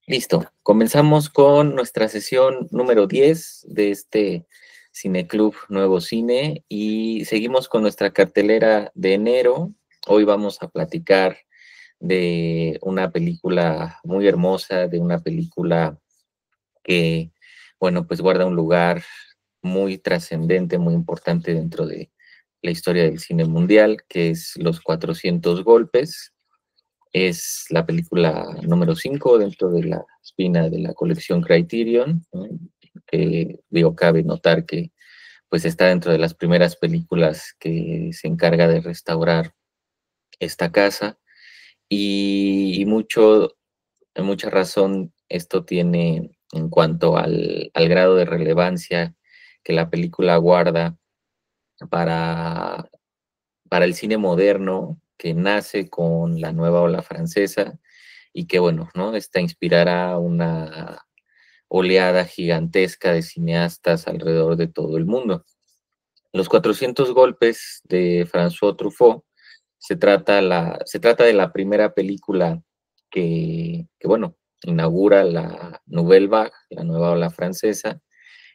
Listo, comenzamos con nuestra sesión número 10 de este Cineclub Nuevo Cine y seguimos con nuestra cartelera de enero. Hoy vamos a platicar de una película muy hermosa, de una película que, bueno, pues guarda un lugar muy trascendente, muy importante dentro de la historia del cine mundial, que es Los 400 golpes. Es la película número 5 dentro de la espina de la colección Criterion, ¿no? Que digo, cabe notar que pues está dentro de las primeras películas que se encarga de restaurar esta casa y mucha razón esto tiene en cuanto al grado de relevancia que la película guarda para, para el cine moderno que nace con la nueva ola francesa y que, bueno, ¿no? Esta inspirará una oleada gigantesca de cineastas alrededor de todo el mundo. Los 400 golpes de François Truffaut se trata de la primera película que bueno, inaugura la Nouvelle Vague, la nueva ola francesa,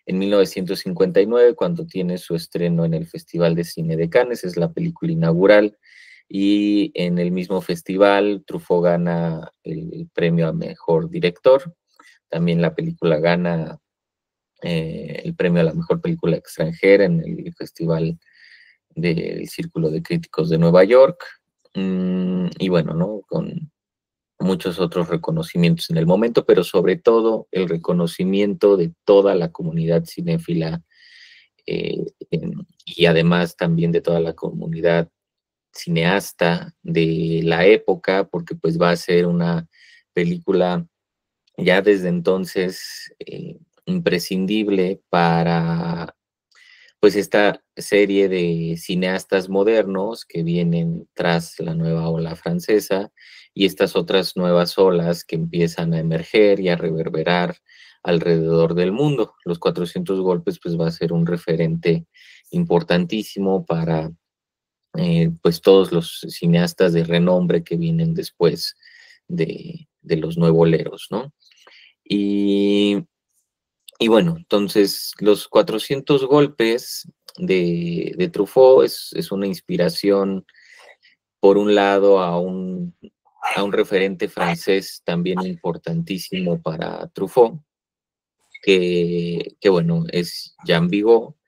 en 1959, cuando tiene su estreno en el Festival de Cine de Cannes. Es la película inaugural, y en el mismo festival Truffaut gana el premio a Mejor Director. También la película gana el premio a la Mejor Película Extranjera en el Festival del Círculo de Críticos de Nueva York. Y bueno, ¿no? Con muchos otros reconocimientos en el momento, pero sobre todo el reconocimiento de toda la comunidad cinéfila, eh, y además también de toda la comunidad cineasta de la época, porque pues va a ser una película ya desde entonces imprescindible para pues esta serie de cineastas modernos que vienen tras la nueva ola francesa y estas otras nuevas olas que empiezan a emerger y a reverberar alrededor del mundo. Los 400 golpes pues va a ser un referente importantísimo para pues todos los cineastas de renombre que vienen después de los nuevoleros, ¿no? Y, y bueno, entonces los 400 golpes de Truffaut es una inspiración, por un lado, a un referente francés también importantísimo para Truffaut, que bueno, es Jean Vigo,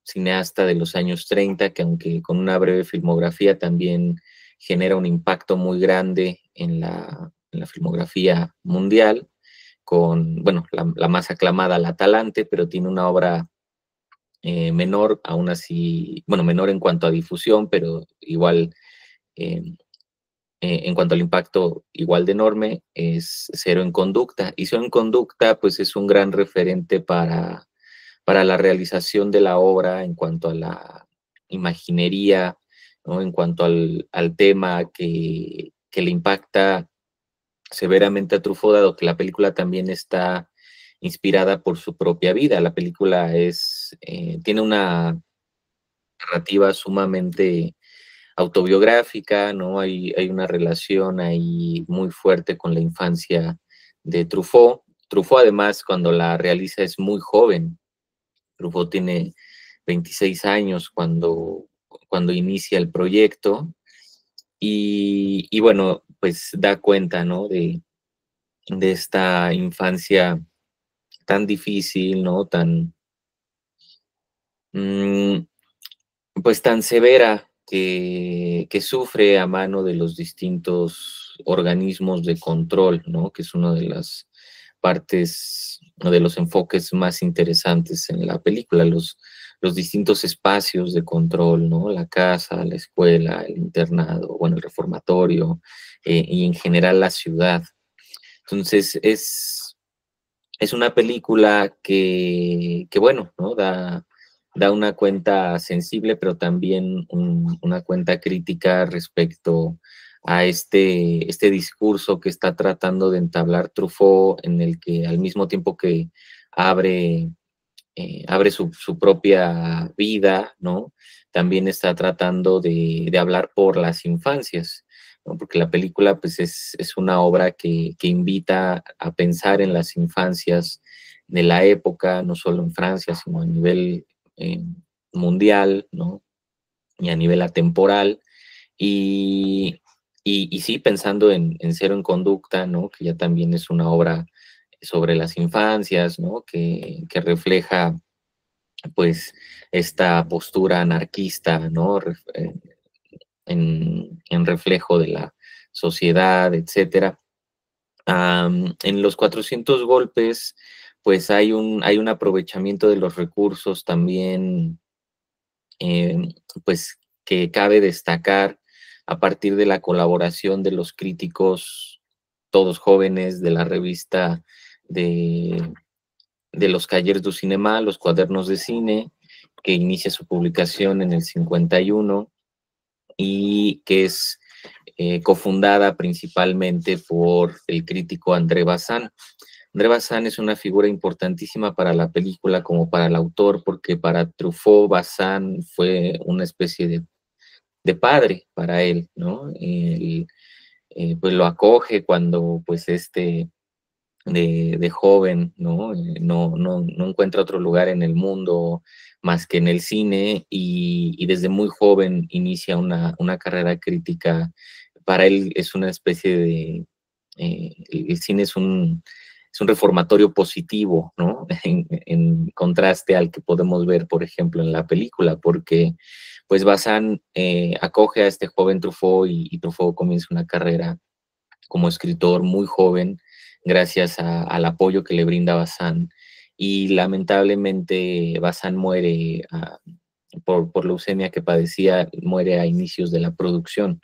cineasta de los años 30, que aunque con una breve filmografía también genera un impacto muy grande en la filmografía mundial, con, bueno, la más aclamada, La Talante, pero tiene una obra menor, aún así, bueno, menor en cuanto a difusión, pero igual eh, en cuanto al impacto, igual de enorme, es Cero en Conducta. Y Cero en Conducta, pues es un gran referente para la realización de la obra en cuanto a la imaginería, ¿no? En cuanto al tema que le impacta severamente a Truffaut, dado que la película también está inspirada por su propia vida. La película tiene una narrativa sumamente autobiográfica, ¿no? Hay una relación ahí muy fuerte con la infancia de Truffaut. Truffaut, además, cuando la realiza es muy joven. Truffaut tiene 26 años cuando inicia el proyecto y bueno, pues da cuenta, ¿no? De esta infancia tan difícil, ¿no? Mm, pues tan severa que sufre a mano de los distintos organismos de control, ¿no? Que es una de las partes o de los enfoques más interesantes en la película, los distintos espacios de control, ¿no? La casa, la escuela, el internado, bueno, el reformatorio, y en general la ciudad. Entonces es una película que bueno, ¿no? Da una cuenta sensible, pero también una cuenta crítica respecto a este discurso que está tratando de entablar Truffaut, en el que al mismo tiempo que abre, abre su propia vida, ¿no? También está tratando de hablar por las infancias. ¿no? Porque la película pues es una obra que invita a pensar en las infancias de la época, no solo en Francia, sino a nivel eh, mundial, ¿no? Y a nivel atemporal. Y, y sí, pensando en Cero en Conducta, ¿no? Que ya también es una obra sobre las infancias, ¿no? Que refleja pues esta postura anarquista, ¿no? En reflejo de la sociedad, etcétera. En los 400 golpes, pues hay un aprovechamiento de los recursos también, eh, pues que cabe destacar a partir de la colaboración de los críticos, todos jóvenes, de la revista de, de los Cahiers du Cinema, los cuadernos de cine, que inicia su publicación en el 51 y que es cofundada principalmente por el crítico André Bazin. André Bazin es una figura importantísima para la película como para el autor, porque para Truffaut Bazin fue una especie de padre para él, ¿no? Pues lo acoge cuando pues de joven, ¿no? No encuentra otro lugar en el mundo más que en el cine y desde muy joven inicia una carrera crítica. Para él es una especie de... el cine es un reformatorio positivo, ¿no? En contraste al que podemos ver, por ejemplo, en la película, porque pues Bazin acoge a este joven Truffaut y Truffaut comienza una carrera como escritor muy joven, gracias al apoyo que le brinda Bazán. Y lamentablemente Bazán muere por leucemia que padecía, muere a inicios de la producción.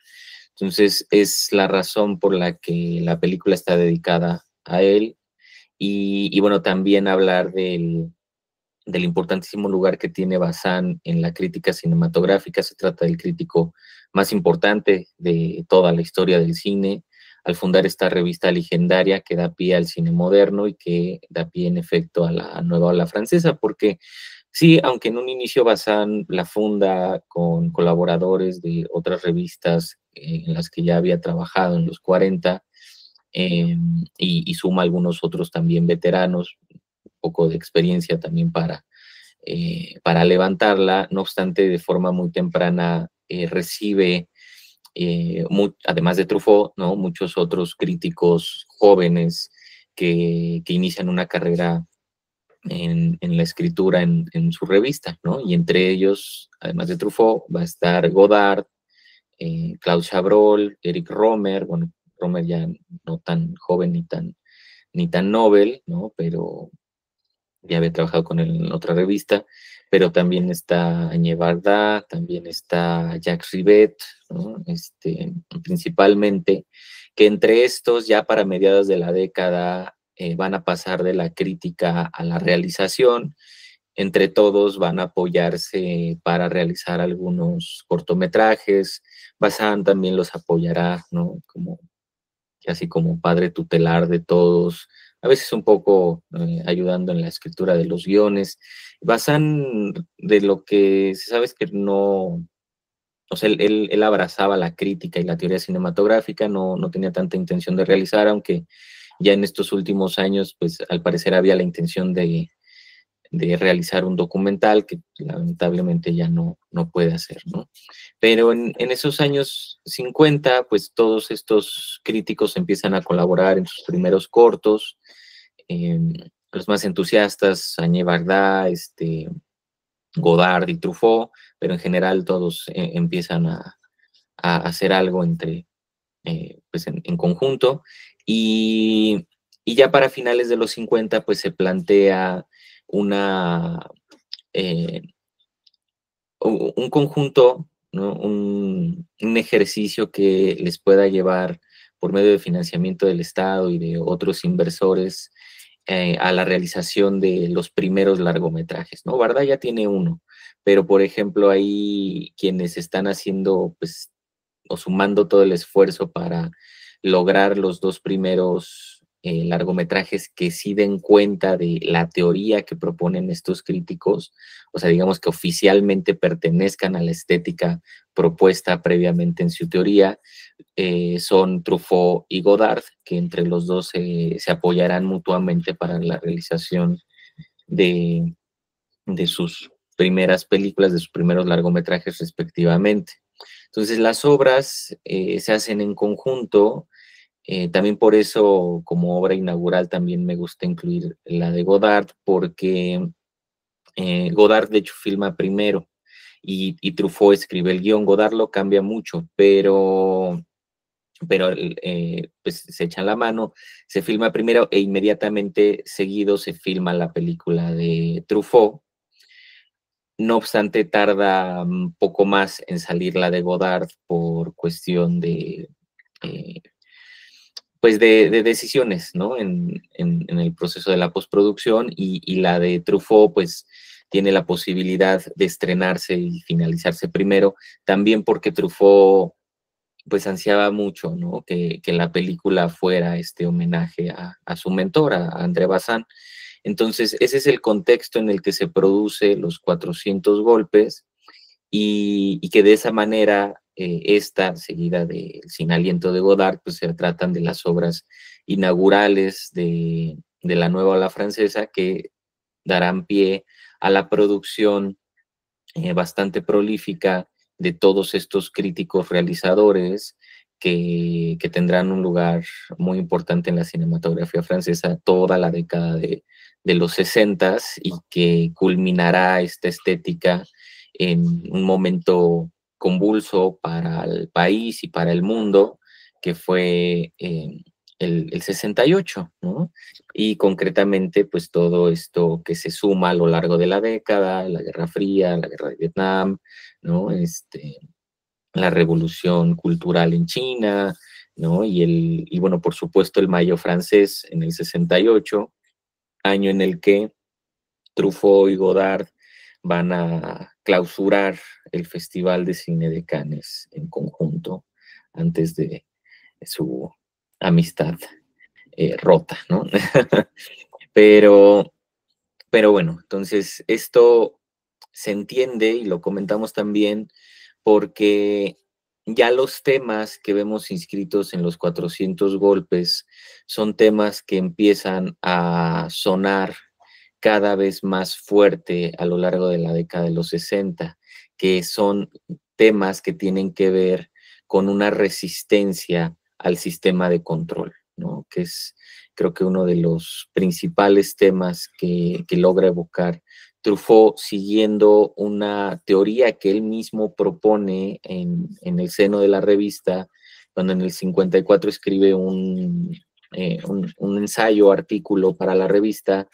Entonces es la razón por la que la película está dedicada a él. Y bueno, también hablar del importantísimo lugar que tiene Bazán en la crítica cinematográfica. Se trata del crítico más importante de toda la historia del cine, al fundar esta revista legendaria que da pie al cine moderno y que da pie en efecto a la nueva ola francesa, porque sí, aunque en un inicio Bazán la funda con colaboradores de otras revistas en las que ya había trabajado en los 40, y suma algunos otros también veteranos, un poco de experiencia también para levantarla. No obstante, de forma muy temprana recibe, además de Truffaut, ¿no? Muchos otros críticos jóvenes que inician una carrera en la escritura en su revista, ¿no? Y entre ellos, además de Truffaut, va a estar Godard, Claude Chabrol, Eric Romer, bueno, Romer ya no tan joven ni tan Nobel, ¿no? Pero ya había trabajado con él en otra revista, pero también está Añé Varda, también está Jacques Rivette, ¿no? Principalmente, que entre estos ya para mediados de la década van a pasar de la crítica a la realización. Entre todos van a apoyarse para realizar algunos cortometrajes. Bazán también los apoyará, ¿no? Como así como padre tutelar de todos, a veces un poco ayudando en la escritura de los guiones. Bazán, de lo que se sabe es que no, o sea, él abrazaba la crítica y la teoría cinematográfica, no tenía tanta intención de realizar, aunque ya en estos últimos años, pues al parecer había la intención de realizar un documental que lamentablemente ya no puede hacer, ¿no? Pero en esos años 50, pues todos estos críticos empiezan a colaborar en sus primeros cortos. Eh, los más entusiastas, Añé Varda, Godard y Truffaut, pero en general todos empiezan a hacer algo pues en conjunto. Y, y ya para finales de los 50, pues se plantea una, eh, un conjunto, ¿no? Un ejercicio que les pueda llevar por medio de financiamiento del Estado y de otros inversores a la realización de los primeros largometrajes, ¿no? Varda ya tiene uno, pero por ejemplo hay quienes están haciendo, pues, o sumando todo el esfuerzo para lograr los dos primeros largometrajes que sí den cuenta de la teoría que proponen estos críticos, o sea, digamos que oficialmente pertenezcan a la estética propuesta previamente en su teoría, son Truffaut y Godard, que entre los dos se apoyarán mutuamente para la realización de, de sus primeras películas, de sus primeros largometrajes respectivamente. Entonces las obras se hacen en conjunto, también por eso como obra inaugural también me gusta incluir la de Godard, porque Godard de hecho filma primero y Truffaut escribe el guión. Godard lo cambia mucho, pero pues se echan la mano, se filma primero e inmediatamente seguido se filma la película de Truffaut. No obstante, tarda un poco más en salir la de Godard por cuestión eh, pues de decisiones, ¿no? En el proceso de la postproducción y la de Truffaut, pues tiene la posibilidad de estrenarse y finalizarse primero, también porque Truffaut pues ansiaba mucho, ¿no? Que la película fuera este homenaje a su mentor, a André Bazin. Entonces, ese es el contexto en el que se produce los 400 golpes y que de esa manera, esta, seguida de Sin aliento de Godard, pues se tratan de las obras inaugurales de la nueva ola francesa que darán pie a la producción bastante prolífica de todos estos críticos realizadores que tendrán un lugar muy importante en la cinematografía francesa toda la década de los 60 y que culminará esta estética en un momento convulso para el país y para el mundo, que fue el 68, ¿no? Y concretamente, pues todo esto que se suma a lo largo de la década, la Guerra Fría, la Guerra de Vietnam, ¿no? La revolución cultural en China, ¿no? Y bueno, por supuesto, el Mayo francés en el 68, año en el que Truffaut y Godard van a clausurar el Festival de Cine de Cannes en conjunto antes de su amistad rota, ¿no? pero, pero bueno, entonces esto se entiende y lo comentamos también porque ya los temas que vemos inscritos en los 400 golpes son temas que empiezan a sonar cada vez más fuerte a lo largo de la década de los 60, que son temas que tienen que ver con una resistencia al sistema de control, ¿no? Que es, creo que uno de los principales temas que logra evocar Truffaut, siguiendo una teoría que él mismo propone en el seno de la revista, cuando en el 54 escribe un ensayo, artículo para la revista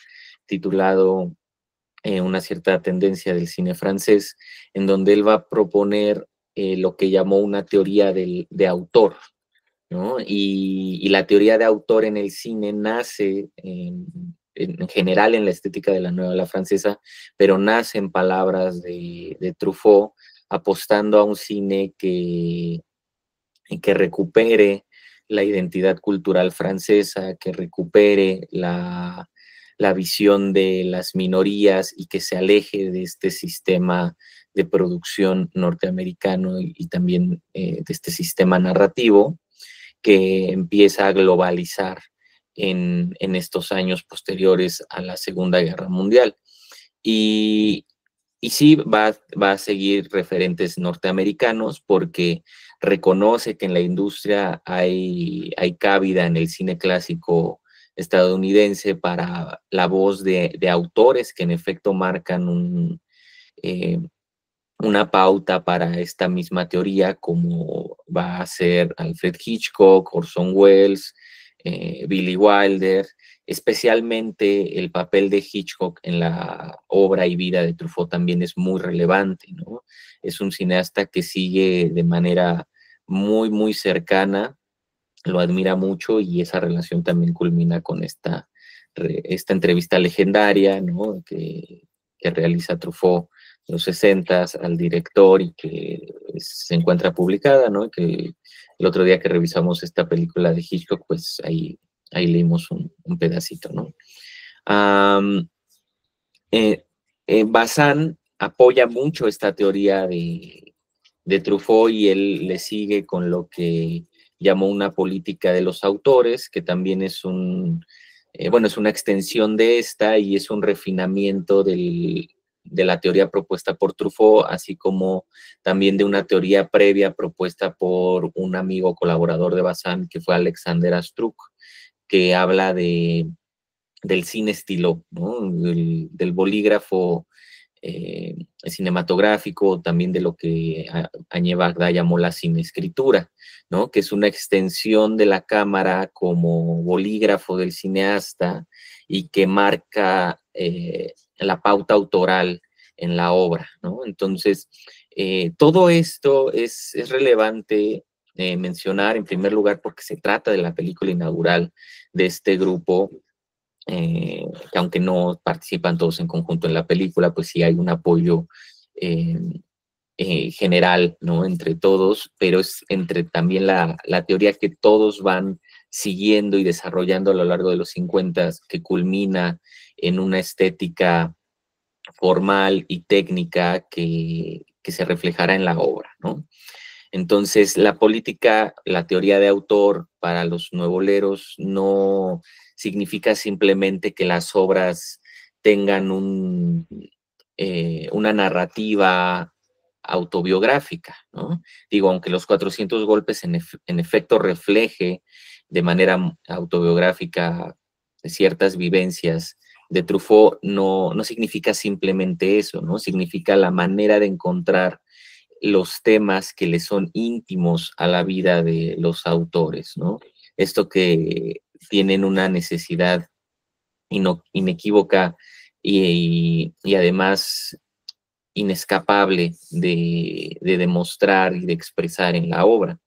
titulado Una cierta tendencia del cine francés, en donde él va a proponer lo que llamó una teoría de autor, ¿no? Y la teoría de autor en el cine nace en general en la estética de la nueva ola francesa, pero nace en palabras de Truffaut, apostando a un cine que recupere la identidad cultural francesa, que recupere la visión de las minorías y que se aleje de este sistema de producción norteamericano y también de este sistema narrativo que empieza a globalizar en estos años posteriores a la Segunda Guerra Mundial. Y, y sí, va a seguir referentes norteamericanos porque reconoce que en la industria hay cabida en el cine clásico estadounidense para la voz de autores que en efecto marcan una pauta para esta misma teoría, como va a ser Alfred Hitchcock, Orson Welles, Billy Wilder, especialmente el papel de Hitchcock en la obra y vida de Truffaut también es muy relevante, ¿no? Es un cineasta que sigue de manera muy, muy cercana, lo admira mucho y esa relación también culmina con esta entrevista legendaria, ¿no? Que realiza Truffaut en los 60 al director y que se encuentra publicada, ¿no? Que el otro día que revisamos esta película de Hitchcock, pues ahí ahí leímos un pedacito, ¿no? Um, Bazin apoya mucho esta teoría de Truffaut y él le sigue con lo que llamó una política de los autores, que también es bueno, es una extensión de esta y es un refinamiento de la teoría propuesta por Truffaut, así como también de una teoría previa propuesta por un amigo colaborador de Bazin, que fue Alexander Astruc, que habla del cine estilo, ¿no? Del bolígrafo cinematográfico, también de lo que Añé Bagdá llamó la cineescritura, ¿no? Que es una extensión de la cámara como bolígrafo del cineasta y que marca la pauta autoral en la obra, ¿no? Entonces, todo esto es relevante mencionar en primer lugar porque se trata de la película inaugural de este grupo, que aunque no participan todos en conjunto en la película, pues sí hay un apoyo general, ¿no? Entre todos, pero es entre también la teoría que todos van siguiendo y desarrollando a lo largo de los 50, que culmina en una estética formal y técnica que se reflejará en la obra, ¿no? Entonces, la política, la teoría de autor para los nuevoleros no significa simplemente que las obras tengan una narrativa autobiográfica, ¿no? Digo, aunque los 400 golpes en efecto refleje de manera autobiográfica ciertas vivencias de Truffaut, no significa simplemente eso, ¿no? Significa la manera de encontrar los temas que le son íntimos a la vida de los autores, ¿no? Esto que tienen una necesidad inequívoca y además inescapable de demostrar y de expresar en la obra.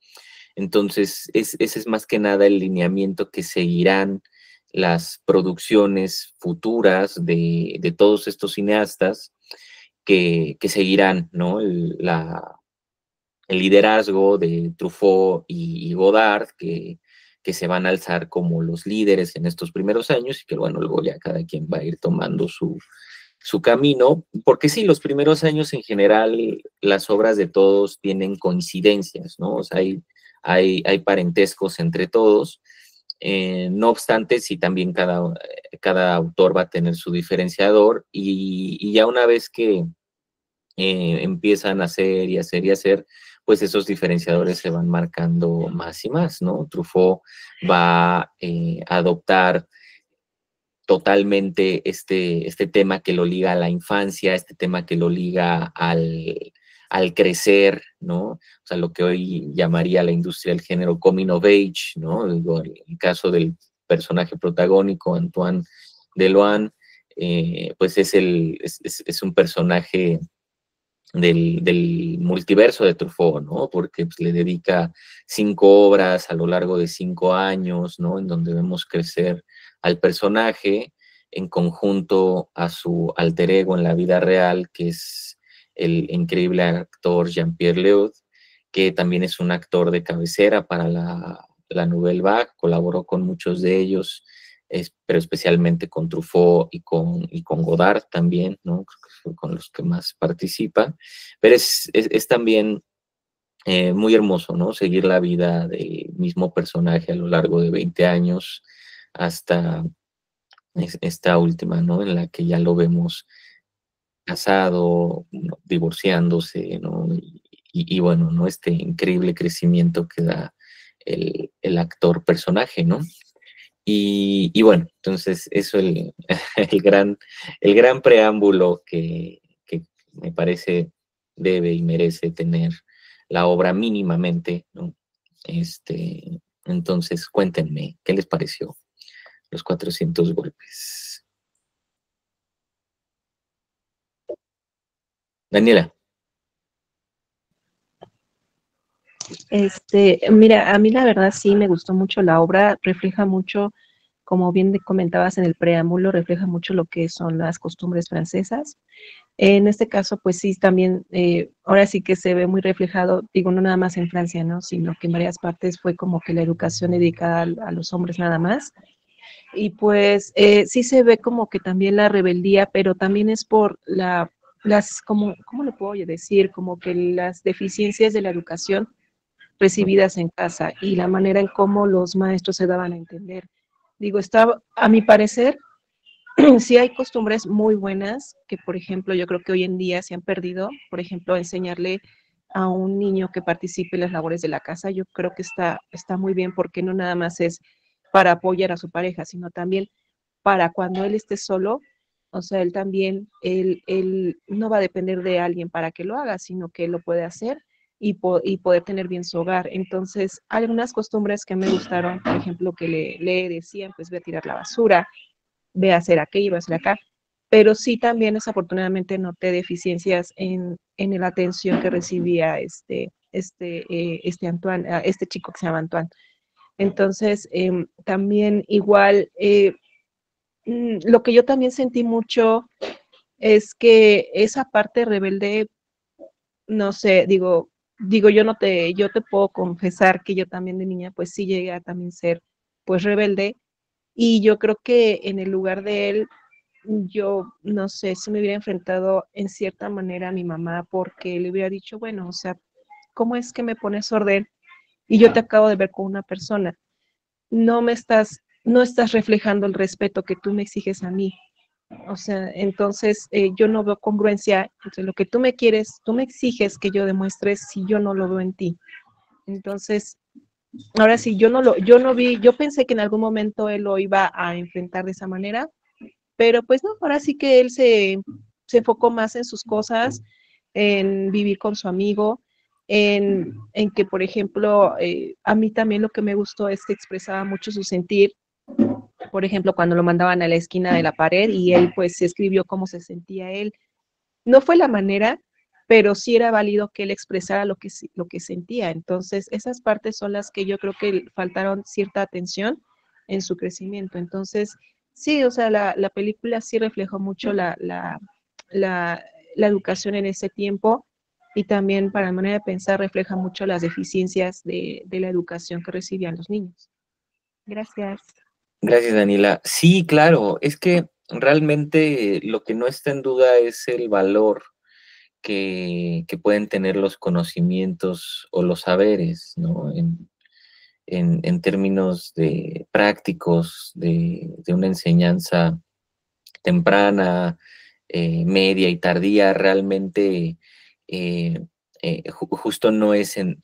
Entonces, ese es más que nada el lineamiento que seguirán las producciones futuras de todos estos cineastas que seguirán, ¿no? El liderazgo de Truffaut y Godard, que se van a alzar como los líderes en estos primeros años y que, bueno, luego ya cada quien va a ir tomando su camino, porque sí, los primeros años en general, las obras de todos tienen coincidencias, ¿no? O sea, hay parentescos entre todos. No obstante, sí, también cada autor va a tener su diferenciador y ya una vez que empiezan a hacer y hacer y hacer, pues esos diferenciadores se van marcando más y más, ¿no? Truffaut va a adoptar totalmente este tema que lo liga a la infancia, este tema que lo liga al crecer, ¿no? O sea, lo que hoy llamaría la industria del género coming of age, ¿no? El caso del personaje protagónico, Antoine Deloine, pues es un personaje del multiverso de Truffaut, ¿no? Porque pues, le dedica 5 obras a lo largo de 5 años, ¿no? En donde vemos crecer al personaje en conjunto a su alter ego en la vida real, que es el increíble actor Jean-Pierre Léaud, que también es un actor de cabecera para la Nouvelle Vague, colaboró con muchos de ellos, pero especialmente con Truffaut y con Godard también, ¿no? Con los que más participa, pero es también muy hermoso, ¿no? Seguir la vida del mismo personaje a lo largo de 20 años hasta esta última, ¿no? En la que ya lo vemos casado, ¿no? Divorciándose, ¿no? Y bueno, ¿no? Este increíble crecimiento que da el actor personaje, ¿no? Y bueno, entonces eso el gran preámbulo que me parece debe y merece tener la obra mínimamente, ¿no? Entonces, cuéntenme, ¿qué les pareció los 400 golpes? Daniela. Mira, a mí la verdad sí me gustó mucho la obra, refleja mucho, como bien comentabas en el preámbulo, refleja mucho lo que son las costumbres francesas. En este caso, pues sí, también, ahora sí que se ve muy reflejado, digo, no nada más en Francia, ¿no? Sino que en varias partes fue como que la educación dedicada a los hombres nada más. Y pues sí se ve como que también la rebeldía, pero también es por como, ¿cómo lo puedo decir? Como que las deficiencias de la educación recibidas en casa y la manera en cómo los maestros se daban a entender. Digo, a mi parecer, sí hay costumbres muy buenas que, por ejemplo, yo creo que hoy en día se han perdido. Por ejemplo, enseñarle a un niño que participe en las labores de la casa, yo creo que está muy bien porque no nada más es para apoyar a su pareja, sino también para cuando él esté solo, o sea, él también, él no va a depender de alguien para que lo haga, sino que él lo puede hacer y poder tener bien su hogar. Entonces, hay algunas costumbres que me gustaron, por ejemplo, que le decían, pues ve a tirar la basura, ve a hacer aquello, ve a hacer acá, pero sí también desafortunadamente noté deficiencias en la atención que recibía Antoine, este chico que se llama Antoine. Entonces, también igual, lo que yo también sentí mucho es que esa parte rebelde, no sé, digo, yo te puedo confesar que yo también de niña, pues sí llegué a también ser, pues rebelde, y yo creo que en el lugar de él, yo no sé si me hubiera enfrentado en cierta manera a mi mamá porque le hubiera dicho, bueno, o sea, ¿cómo es que me pones orden y yo te acabo de ver con una persona? No estás reflejando el respeto que tú me exiges a mí. O sea, entonces yo no veo congruencia entre lo que tú me quieres, tú me exiges que yo demuestre si yo no lo veo en ti. Entonces, ahora sí, yo no vi, yo pensé que en algún momento él lo iba a enfrentar de esa manera, pero pues no, ahora sí que se enfocó más en sus cosas, en vivir con su amigo, en que, por ejemplo, a mí también lo que me gustó es que expresaba mucho su sentir, por ejemplo, cuando lo mandaban a la esquina de la pared y él pues escribió cómo se sentía él. No fue la manera, pero sí era válido que él expresara lo que sentía. Entonces, esas partes son las que yo creo que faltaron cierta atención en su crecimiento. Entonces, sí, o sea, la película sí reflejó mucho la, la educación en ese tiempo y también para la manera de pensar refleja mucho las deficiencias de la educación que recibían los niños. Gracias. Gracias, Daniela. Sí, claro, es que realmente lo que no está en duda es el valor que pueden tener los conocimientos o los saberes, ¿no? En términos de prácticos, de una enseñanza temprana, media y tardía, realmente eh, justo no es en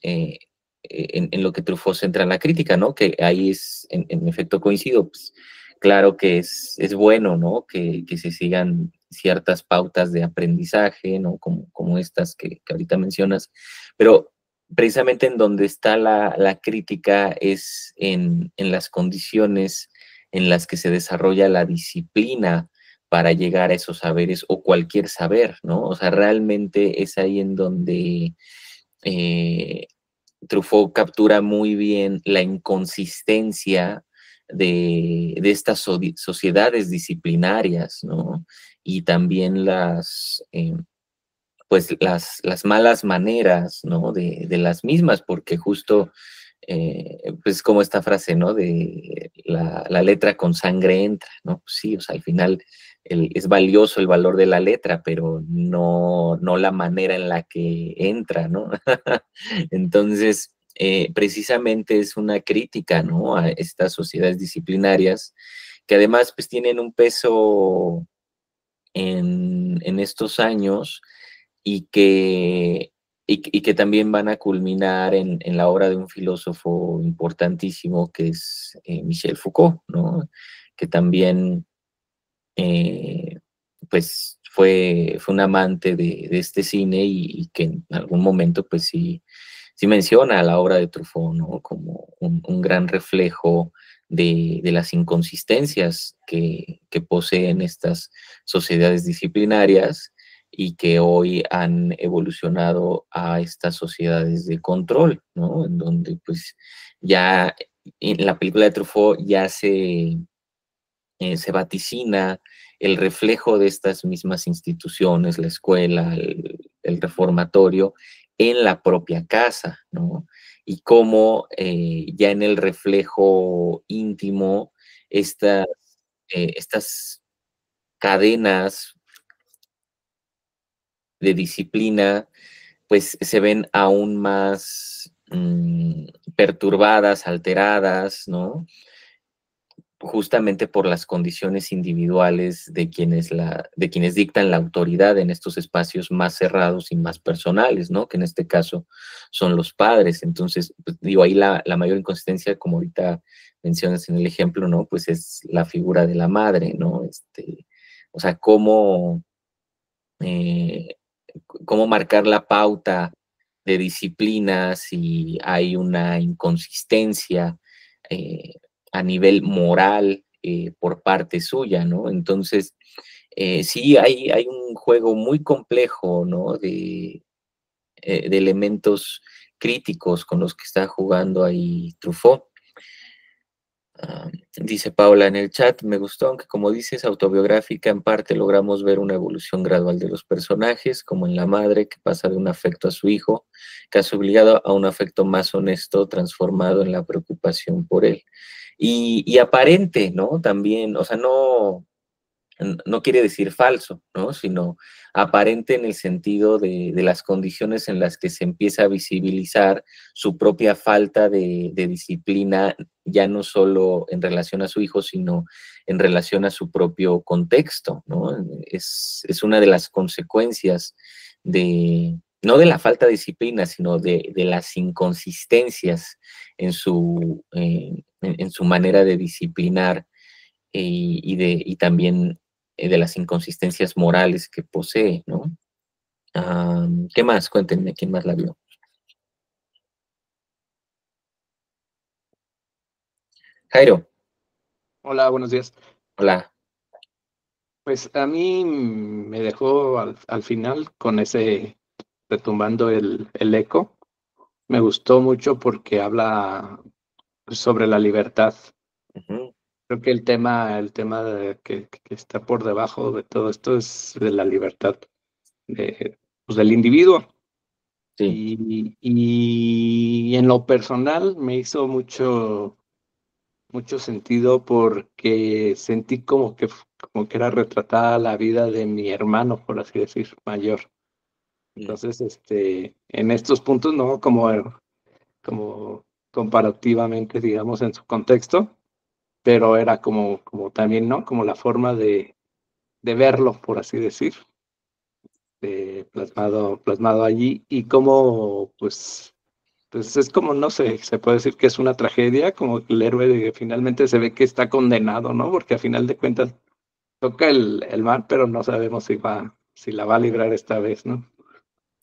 lo que Truffaut centra la crítica, ¿no? Que ahí es, en efecto coincido, pues claro que es bueno, ¿no? Que se sigan ciertas pautas de aprendizaje, ¿no? Como estas que ahorita mencionas, pero precisamente en donde está la crítica es en las condiciones en las que se desarrolla la disciplina para llegar a esos saberes o cualquier saber, ¿no? O sea, realmente es ahí en donde eh, Truffaut captura muy bien la inconsistencia de estas sociedades disciplinarias, ¿no? Y también pues las malas maneras, ¿no? De las mismas, porque justo, pues como esta frase, ¿no? De la letra con sangre entra, ¿no? Sí, o sea, al final es valioso el valor de la letra, pero no la manera en la que entra, ¿no? Entonces, precisamente es una crítica, ¿no? A estas sociedades disciplinarias que además pues tienen un peso en estos años y que también van a culminar en la obra de un filósofo importantísimo que es Michel Foucault, ¿no? Que también pues fue un amante de este cine y que en algún momento pues sí menciona a la obra de Truffaut, ¿no? Como un gran reflejo de las inconsistencias que poseen estas sociedades disciplinarias y que hoy han evolucionado a estas sociedades de control, ¿no? En donde pues ya en la película de Truffaut ya se vaticina el reflejo de estas mismas instituciones, la escuela, el reformatorio, en la propia casa, ¿no? Y cómo ya en el reflejo íntimo estas cadenas de disciplina, pues se ven aún más perturbadas, alteradas, ¿no? Justamente por las condiciones individuales de quienes dictan la autoridad en estos espacios más cerrados y más personales, ¿no? Que en este caso son los padres. Entonces, pues, digo, ahí la mayor inconsistencia, como ahorita mencionas en el ejemplo, ¿no? Pues es la figura de la madre, ¿no? O sea, eh, cómo marcar la pauta de disciplina si hay una inconsistencia eh, a nivel moral por parte suya, ¿no? Entonces, sí, hay un juego muy complejo, ¿no? De elementos críticos con los que está jugando ahí Truffaut. Dice Paula en el chat, me gustó, aunque como dices, autobiográfica, en parte logramos ver una evolución gradual de los personajes, como en la madre que pasa de un afecto a su hijo, casi obligado a un afecto más honesto, transformado en la preocupación por él. Y aparente, ¿no? También, o sea, no quiere decir falso, ¿no? Sino aparente en el sentido de las condiciones en las que se empieza a visibilizar su propia falta de disciplina, ya no solo en relación a su hijo, sino en relación a su propio contexto, ¿no? Es una de las consecuencias no de la falta de disciplina, sino de las inconsistencias en su manera de disciplinar y también de las inconsistencias morales que posee, ¿no? ¿Qué más? Cuéntenme, ¿quién más la vio? Jairo, Hola, buenos días. hola. Pues a mí me dejó al final con ese retumbando el eco. Me gustó mucho porque habla sobre la libertad. Ujú, Creo que que está por debajo de todo esto es de la libertad pues del individuo. sí, Y en lo personal me hizo mucho sentido porque sentí como que era retratada la vida de mi hermano, por así decir, mayor. mm, Entonces, en estos puntos, ¿no? Como comparativamente, digamos, en su contexto, pero era como también, ¿no? Como la forma de verlo, por así decir, plasmado allí y como, pues es como, no sé, se puede decir que es una tragedia, como el héroe de, finalmente se ve que está condenado, ¿no? Porque a final de cuentas toca el mar, pero no sabemos si la va a librar esta vez, ¿no?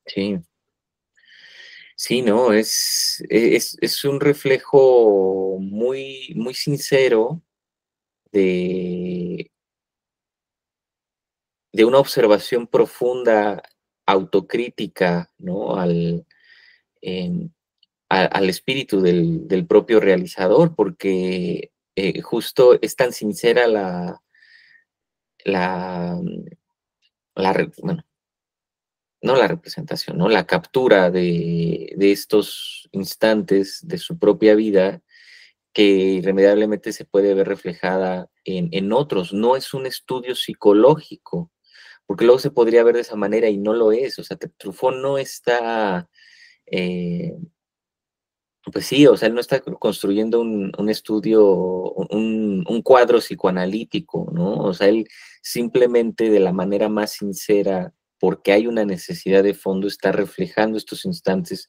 sí. Sí, no, es un reflejo muy, muy sincero de, de una observación profunda, autocrítica, ¿no? Em, al espíritu del propio realizador, porque justo es tan sincera la, bueno, no la representación, ¿no? La captura de estos instantes de su propia vida que irremediablemente se puede ver reflejada en otros. No es un estudio psicológico, porque luego se podría ver de esa manera y no lo es. O sea, Truffaut no está eh, pues sí, o sea, él no está construyendo un estudio, un cuadro psicoanalítico, ¿no? O sea, él simplemente de la manera más sincera, porque hay una necesidad de fondo, está reflejando estos instantes